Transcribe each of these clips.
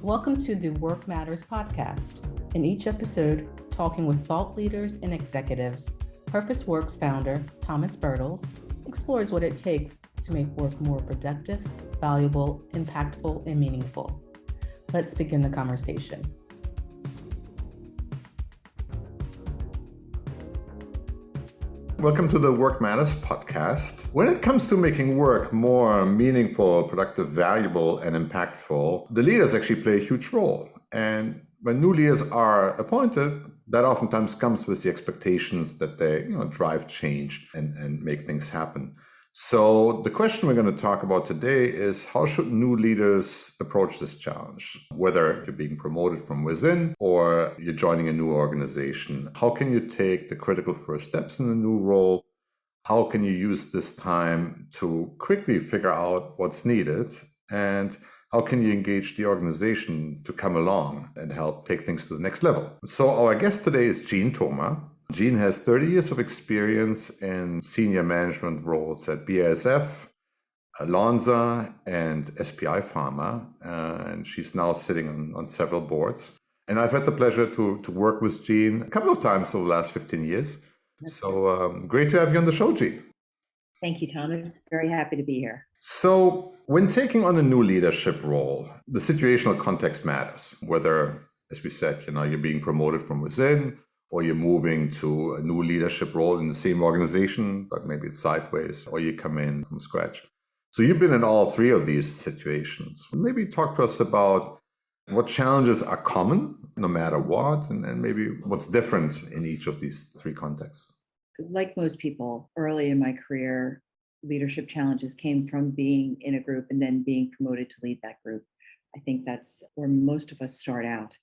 Welcome to the Work Matters podcast. In each episode, talking with thought leaders and executives, Purpose Works founder Thomas Bertels explores what it takes to make work more productive, valuable, impactful, and meaningful. Let's begin the conversation. Welcome to the Work Matters podcast. When it comes to making work more meaningful, productive, valuable, and impactful, the leaders actually play a huge role. And when new leaders are appointed, that oftentimes comes with the expectations that they drive change and make things happen. So the question we're going to talk about today is, how should new leaders approach this challenge? Whether you're being promoted from within or you're joining a new organization, how can you take the critical first steps in the new role? How can you use this time to quickly figure out what's needed? And how can you engage the organization to come along and help take things to the next level? So our guest today is Jeanne Thoma. Jeanne has 30 years of experience in senior management roles at BASF, Lonza, and SPI Pharma, and she's now sitting on several boards. And I've had the pleasure to work with Jeanne a couple of times over the last 15 years. So great to have you on the show, Jeanne. Thank you, Thomas. Very happy to be here. So when taking on a new leadership role, the situational context matters. Whether, as we said, you're being promoted from within, or you're moving to a new leadership role in the same organization, but maybe it's sideways, or you come in from scratch. So you've been in all three of these situations. Maybe talk to us about what challenges are common, no matter what, and maybe what's different in each of these three contexts. Like most people, early in my career, leadership challenges came from being in a group and then being promoted to lead that group. I think that's where most of us start out.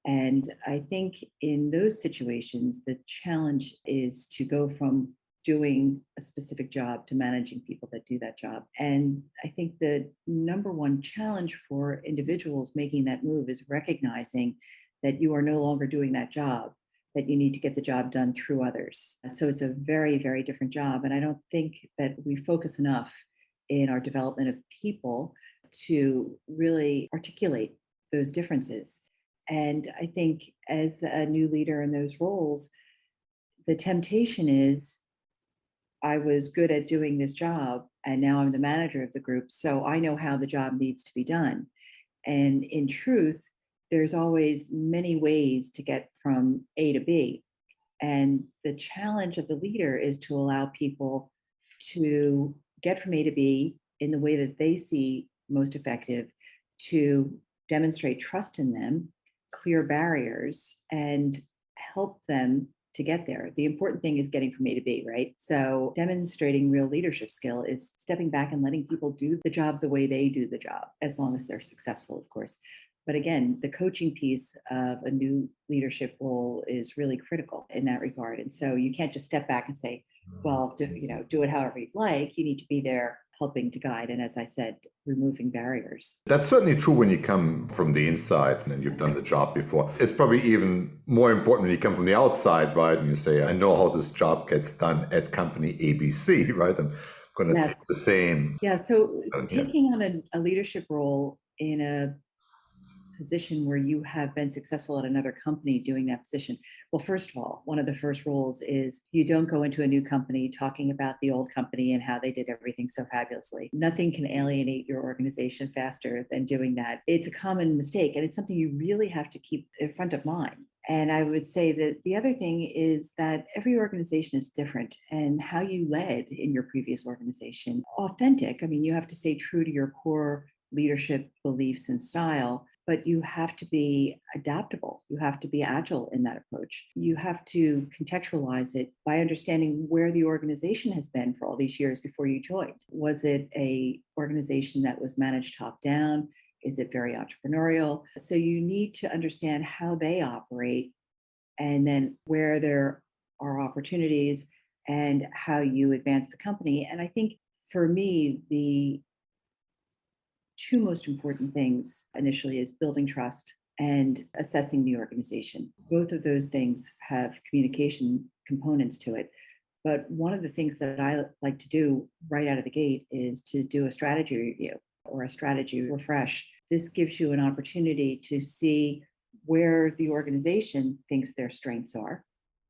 And I think in those situations, the challenge is to go from doing a specific job to managing people that do that job. And I think the number one challenge for individuals making that move is recognizing that you are no longer doing that job, that you need to get the job done through others. So it's a very, very different job. And I don't think that we focus enough in our development of people to really articulate those differences. And I think as a new leader in those roles, the temptation is, I was good at doing this job and now I'm the manager of the group, so I know how the job needs to be done. And in truth, there's always many ways to get from A to B. And the challenge of the leader is to allow people to get from A to B in the way that they see most effective, to demonstrate trust in them, clear barriers, and help them to get there. The important thing is getting from A to B, right? So demonstrating real leadership skill is stepping back and letting people do the job the way they do the job, as long as they're successful, of course. But again, the coaching piece of a new leadership role is really critical in that regard. And so you can't just step back and say, well, do it however you'd like. You need to be there helping to guide. And as I said, removing barriers. That's certainly true when you come from the inside and you've done the job before. It's probably even more important when you come from the outside, right? And you say, I know how this job gets done at company ABC, right? I'm going to take the same. Yeah, so taking on a leadership role in a position where you have been successful at another company doing that position. Well, first of all, one of the first rules is you don't go into a new company talking about the old company and how they did everything so fabulously. Nothing can alienate your organization faster than doing that. It's a common mistake, and it's something you really have to keep in front of mind. And I would say that the other thing is that every organization is different, and how you led in your previous organization, authentic. I mean, you have to stay true to your core leadership beliefs and style, but you have to be adaptable. You have to be agile in that approach. You have to contextualize it by understanding where the organization has been for all these years before you joined. Was it an organization that was managed top down? Is it very entrepreneurial? So you need to understand how they operate, and then where there are opportunities and how you advance the company. And I think for me, the two most important things initially is building trust and assessing the organization. Both of those things have communication components to it. But one of the things that I like to do right out of the gate is to do a strategy review or a strategy refresh. This gives you an opportunity to see where the organization thinks their strengths are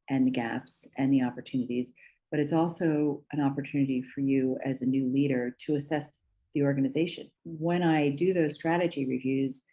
and the gaps and the opportunities. But it's also an opportunity for you as a new leader to assess the organization. When I do those strategy reviews,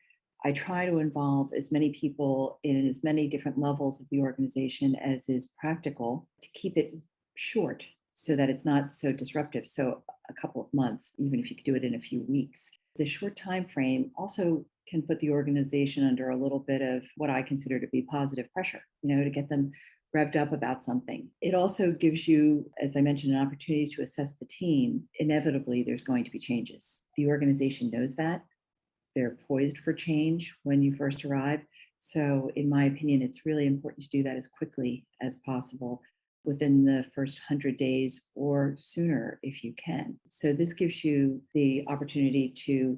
I try to involve as many people in as many different levels of the organization as is practical to keep it short so that it's not so disruptive. So a couple of months, even if you could do it in a few weeks. The short time frame also can put the organization under a little bit of what I consider to be positive pressure, to get them revved up about something. It also gives you, as I mentioned, an opportunity to assess the team. Inevitably, there's going to be changes. The organization knows that. They're poised for change when you first arrive. So in my opinion, it's really important to do that as quickly as possible within the first 100 days or sooner if you can. So this gives you the opportunity to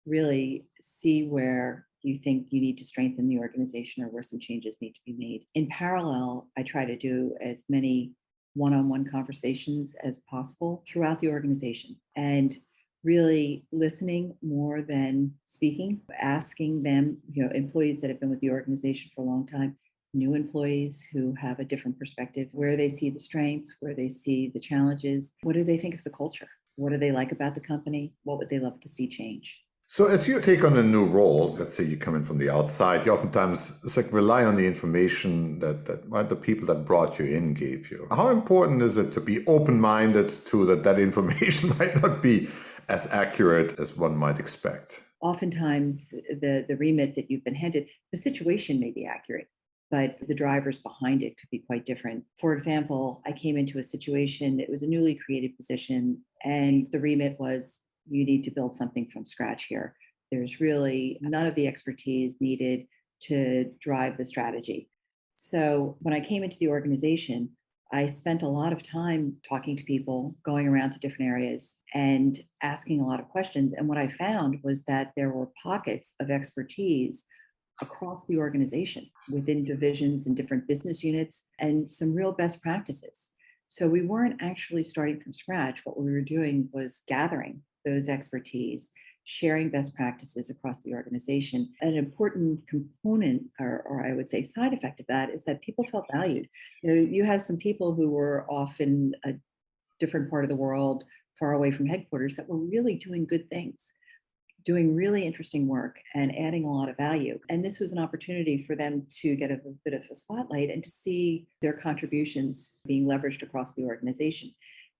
really see where you think you need to strengthen the organization or where some changes need to be made. In parallel, I try to do as many one-on-one conversations as possible throughout the organization and really listening more than speaking, asking them, employees that have been with the organization for a long time, new employees who have a different perspective, where they see the strengths, where they see the challenges, what do they think of the culture? What do they like about the company? What would they love to see change? So as you take on a new role, let's say you come in from the outside, you oftentimes rely on the information that the people that brought you in gave you. How important is it to be open-minded to that information might not be as accurate as one might expect? Oftentimes, the remit that you've been handed, the situation may be accurate, but the drivers behind it could be quite different. For example, I came into a situation, it was a newly created position, and the remit was, you need to build something from scratch here. There's really none of the expertise needed to drive the strategy. So when I came into the organization, I spent a lot of time talking to people, going around to different areas and asking a lot of questions. And what I found was that there were pockets of expertise across the organization, within divisions and different business units, and some real best practices. So we weren't actually starting from scratch. What we were doing was gathering those expertise, sharing best practices across the organization. An important component, or I would say side effect of that, is that people felt valued. You have some people who were off in a different part of the world, far away from headquarters, that were really doing good things, doing really interesting work and adding a lot of value. And this was an opportunity for them to get a bit of a spotlight and to see their contributions being leveraged across the organization.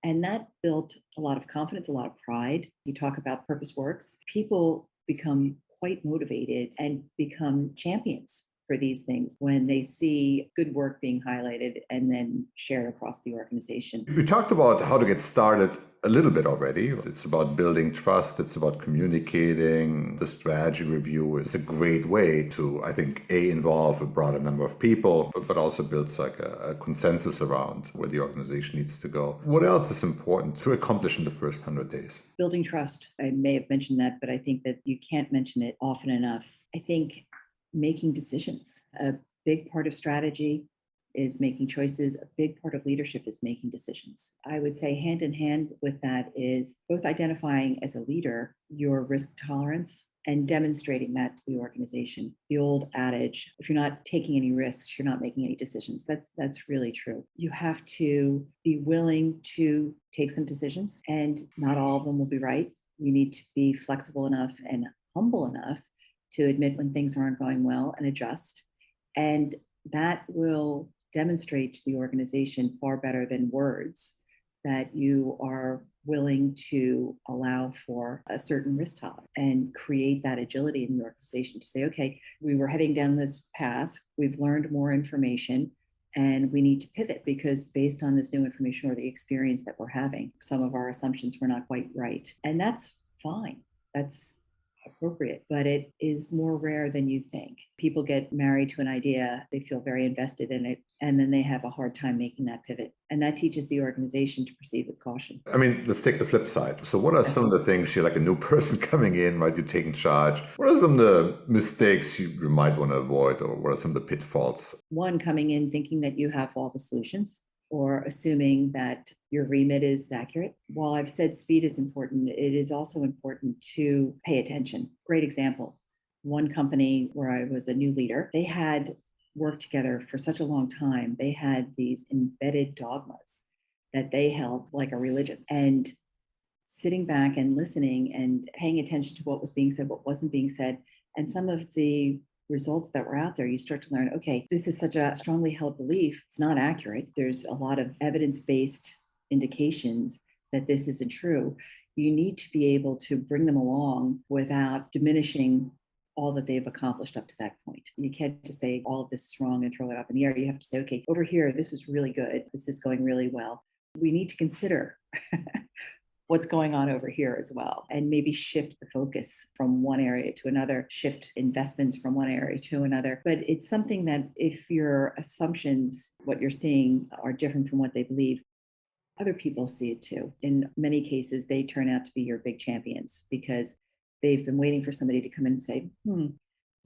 And that built a lot of confidence, a lot of pride. You talk about purpose works. People become quite motivated and become champions for these things when they see good work being highlighted and then shared across the organization. We talked about how to get started a little bit already. It's about building trust. It's about communicating. The strategy review is a great way to, I think, involve a broader number of people, but also builds a consensus around where the organization needs to go. What else is important to accomplish in the first 100 days? Building trust. I may have mentioned that, but I think that you can't mention it often enough. I think making decisions. A big part of strategy is making choices. A big part of leadership is making decisions. I would say hand in hand with that is both identifying as a leader your risk tolerance and demonstrating that to the organization. The old adage, if you're not taking any risks, you're not making any decisions. That's really true. You have to be willing to take some decisions, and not all of them will be right. You need to be flexible enough and humble enough to admit when things aren't going well and adjust. And that will demonstrate to the organization far better than words that you are willing to allow for a certain risk tolerance and create that agility in the organization to say, okay, we were heading down this path, we've learned more information, and we need to pivot because based on this new information or the experience that we're having, some of our assumptions were not quite right. And that's fine. That's appropriate, but it is more rare than you think. People get married to an idea, they feel very invested in it, and then they have a hard time making that pivot. And that teaches the organization to proceed with caution. I mean, let's take the flip side. So what are some of the things you're like a new person coming in, right? You're taking charge. What are some of the mistakes you might want to avoid, or what are some of the pitfalls? One, coming in thinking that you have all the solutions. or assuming that your remit is accurate. While I've said speed is important, it is also important to pay attention. Great example. One company where I was a new leader, they had worked together for such a long time. They had these embedded dogmas that they held like a religion. And sitting back and listening and paying attention to what was being said, what wasn't being said, and some of the results that were out there, you start to learn, okay, this is such a strongly held belief. It's not accurate. There's a lot of evidence-based indications that this isn't true. You need to be able to bring them along without diminishing all that they've accomplished up to that point. You can't just say all of this is wrong and throw it up in the air. You have to say, okay, over here, this is really good. This is going really well. We need to consider what's going on over here as well, and maybe shift the focus from one area to another, shift investments from one area to another. But it's something that if your assumptions, what you're seeing, are different from what they believe, other people see it too. In many cases, they turn out to be your big champions because they've been waiting for somebody to come in and say,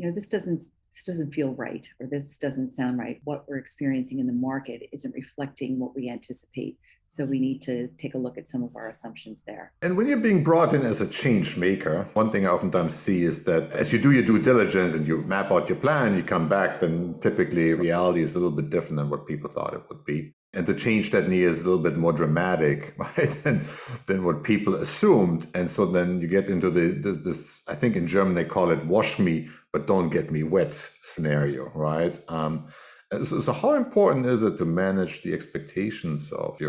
this doesn't feel right, or this doesn't sound right. What we're experiencing in the market isn't reflecting what we anticipate. So we need to take a look at some of our assumptions there. And when you're being brought in as a change maker, one thing I oftentimes see is that as you do your due diligence and you map out your plan, you come back, then typically reality is a little bit different than what people thought it would be. And the change that needs is a little bit more dramatic, right, than what people assumed. And so then you get into this, I think in German they call it wash me, but don't get me wet scenario, right? So how important is it to manage the expectations of the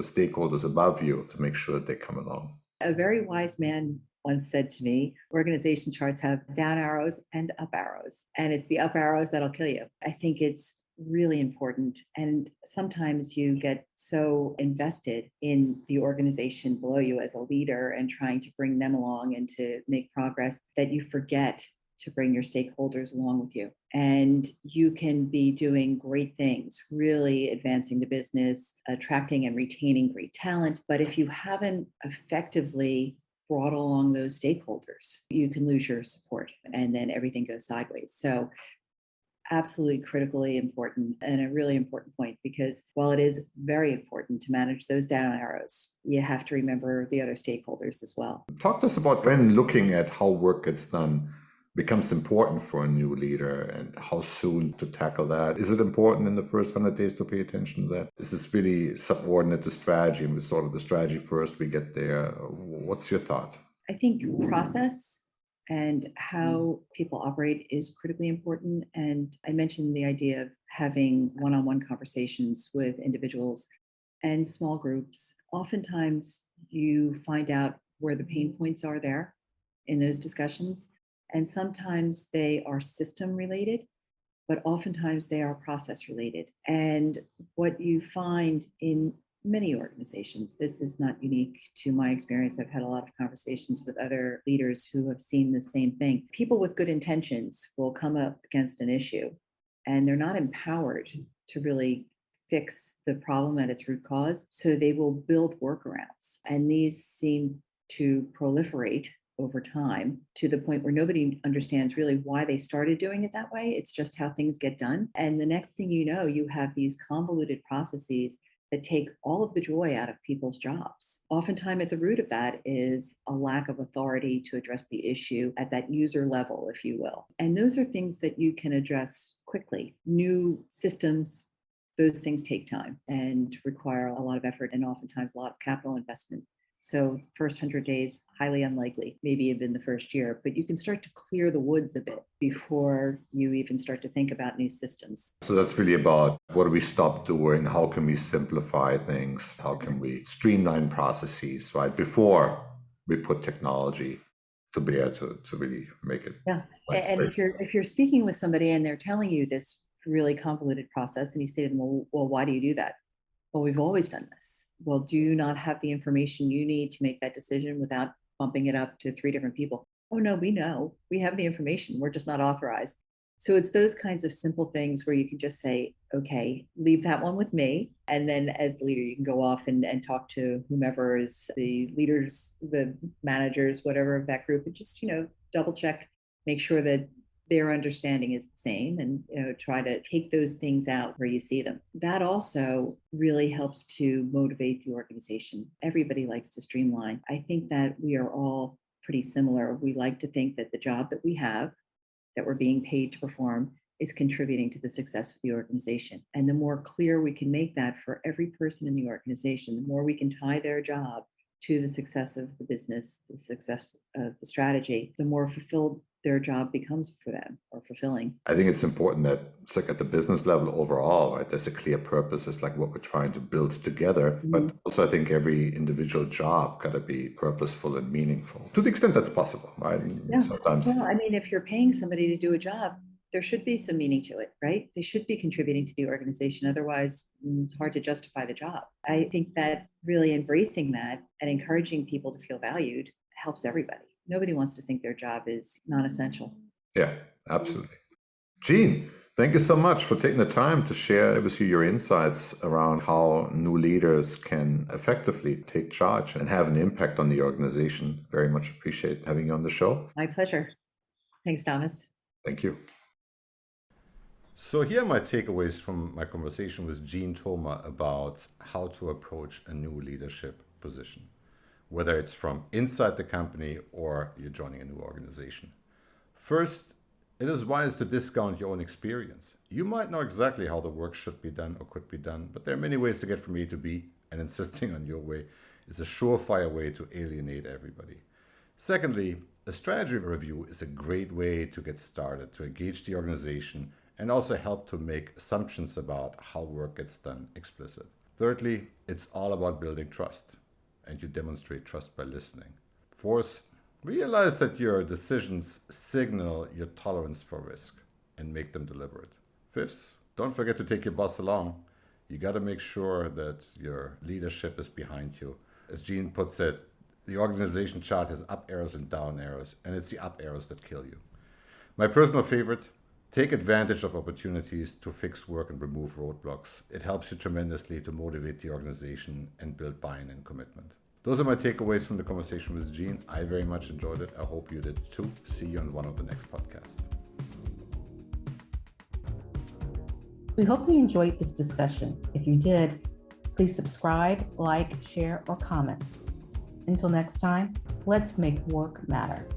stakeholders above you to make sure that they come along? A very wise man once said to me, organization charts have down arrows and up arrows, and it's the up arrows that'll kill you. I think it's really important. And sometimes you get so invested in the organization below you as a leader and trying to bring them along and to make progress that you forget to bring your stakeholders along with you. And you can be doing great things, really advancing the business, attracting and retaining great talent. But if you haven't effectively brought along those stakeholders, you can lose your support and then everything goes sideways. So absolutely critically important, and a really important point, because while it is very important to manage those down arrows, you have to remember the other stakeholders as well. Talk to us about when looking at how work gets done becomes important for a new leader and how soon to tackle that. Is it important in the first 100 days to pay attention to that? Is this really subordinate to strategy and we sort of the strategy first, we get there? What's your thought? I think process and how people operate is critically important. And I mentioned the idea of having one-on-one conversations with individuals and small groups. Oftentimes you find out where the pain points are there in those discussions. And sometimes they are system related, but oftentimes they are process related. And what you find in many organizations, this is not unique to my experience. I've had a lot of conversations with other leaders who have seen the same thing. People with good intentions will come up against an issue and they're not empowered to really fix the problem at its root cause. So they will build workarounds. And these seem to proliferate over time to the point where nobody understands really why they started doing it that way. It's just how things get done. And the next thing you know, you have these convoluted processes that take all of the joy out of people's jobs. Oftentimes at the root of that is a lack of authority to address the issue at that user level, if you will. And those are things that you can address quickly. New systems, those things take time and require a lot of effort and oftentimes a lot of capital investment. So first 100 days, highly unlikely, maybe even the first year, but you can start to clear the woods a bit before you even start to think about new systems. So that's really about what do we stop doing? How can we simplify things? How can we streamline processes, right? Before we put technology to bear to really make it. Yeah. And if you're speaking with somebody and they're telling you this really convoluted process and you say to them, well, why do you do that? Well, we've always done this. Well, do you not have the information you need to make that decision without bumping it up to 3 different people? Oh, no, we know. We have the information. We're just not authorized. So it's those kinds of simple things where you can just say, okay, leave that one with me. And then as the leader, you can go off and talk to whomever is the leaders, the managers, whatever of that group, and just, double check, make sure that their understanding is the same, and try to take those things out where you see them. That also really helps to motivate the organization. Everybody likes to streamline. I think that we are all pretty similar. We like to think that the job that we have, that we're being paid to perform, is contributing to the success of the organization. And the more clear we can make that for every person in the organization, the more we can tie their job to the success of the business, the success of the strategy, the more fulfilled their job becomes for them, or fulfilling. I think it's important that it's like at the business level overall, right? There's a clear purpose. It's like what we're trying to build together. But also I think every individual job got to be purposeful and meaningful to the extent that's possible, right? Yeah. Sometimes. Well, I mean, if you're paying somebody to do a job, there should be some meaning to it, right? They should be contributing to the organization. Otherwise, it's hard to justify the job. I think that really embracing that and encouraging people to feel valued helps everybody. Nobody wants to think their job is non-essential. Yeah, absolutely. Jeanne, thank you so much for taking the time to share with you your insights around how new leaders can effectively take charge and have an impact on the organization. Very much appreciate having you on the show. My pleasure. Thanks, Thomas. Thank you. So here are my takeaways from my conversation with Jeanne Thoma about how to approach a new leadership position, whether it's from inside the company or you're joining a new organization. First, it is wise to discount your own experience. You might know exactly how the work should be done or could be done, but there are many ways to get from A to B, and insisting on your way is a surefire way to alienate everybody. Secondly, a strategy review is a great way to get started, to engage the organization, and also help to make assumptions about how work gets done explicit. Thirdly, it's all about building trust, and you demonstrate trust by listening. Fourth, realize that your decisions signal your tolerance for risk and make them deliberate. Fifth, don't forget to take your boss along. You got to make sure that your leadership is behind you. As Jeanne puts it, the organization chart has up arrows and down arrows, and it's the up arrows that kill you. My personal favorite, take advantage of opportunities to fix work and remove roadblocks. It helps you tremendously to motivate the organization and build buy-in and commitment. Those are my takeaways from the conversation with Jeanne. I very much enjoyed it. I hope you did too. See you on one of the next podcasts. We hope you enjoyed this discussion. If you did, please subscribe, like, share, or comment. Until next time, let's make work matter.